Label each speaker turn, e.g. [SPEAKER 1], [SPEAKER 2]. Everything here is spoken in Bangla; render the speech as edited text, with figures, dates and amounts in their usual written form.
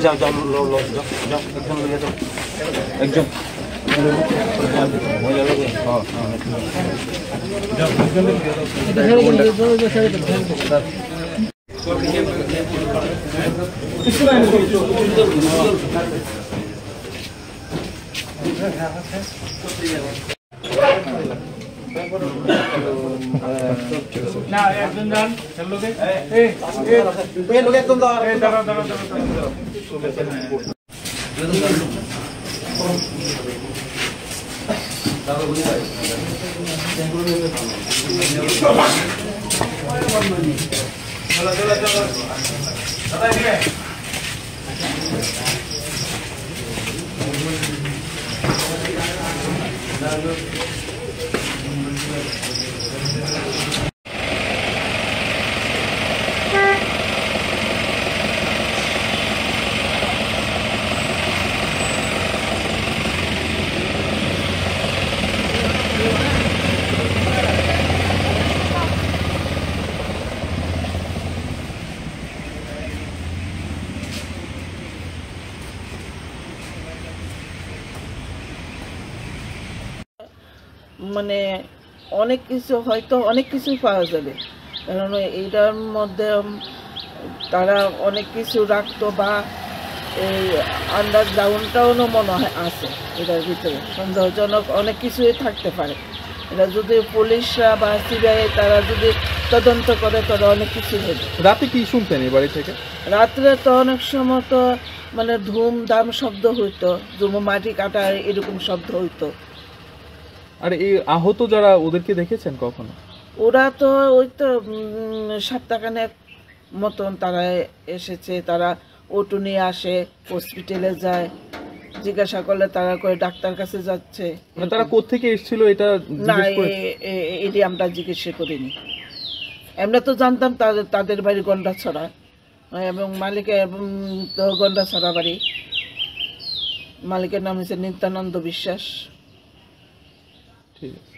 [SPEAKER 1] যাও যাও যাও একজন
[SPEAKER 2] না একজন যান লোকে
[SPEAKER 1] একদম
[SPEAKER 3] মানে অনেক কিছু হয়তো অনেক কিছুই পাওয়া যাবে, কারণ এইটার মধ্যে তারা অনেক কিছু রাখতো বা এই আন্ডারগ্রাউন্ডটাও মনে হয় আছে এটার ভিতরে, সন্দেহজনক অনেক কিছুই থাকতে পারে। এটা যদি পুলিশরা বা সিবিআই তারা যদি তদন্ত করে তারা অনেক কিছু হবে।
[SPEAKER 4] রাতে কি শুনতেন এই বাড়ি থেকে?
[SPEAKER 3] রাত্রে তো অনেক সময় তো মানে ধুমধাম শব্দ হইতো, মাটি কাটা এরকম শব্দ হইতো।
[SPEAKER 4] আর এই আহত যারা ওদেরকে দেখেছেন কখনো?
[SPEAKER 3] ওরা তো ওই তো সপ্তাহখানেক মতন তারা এসেছে, তারা অটো নিয়ে আসে, হসপিটালে যায়, জিজ্ঞাসা করলে তারা করে ডাক্তার কাছে যাচ্ছে।
[SPEAKER 4] তারা কোত্থেকে এসেছিল এটা
[SPEAKER 3] না, এটি আমরা জিজ্ঞাসা করিনি। আমরা তো জানতাম তাদের বাড়ি গন্ডাছড়া এবং মালিকের তো গন্ডাছড়া বাড়ি। মালিকের নাম হচ্ছে নিত্যানন্দ বিশ্বাস।
[SPEAKER 4] ঠিক আছে।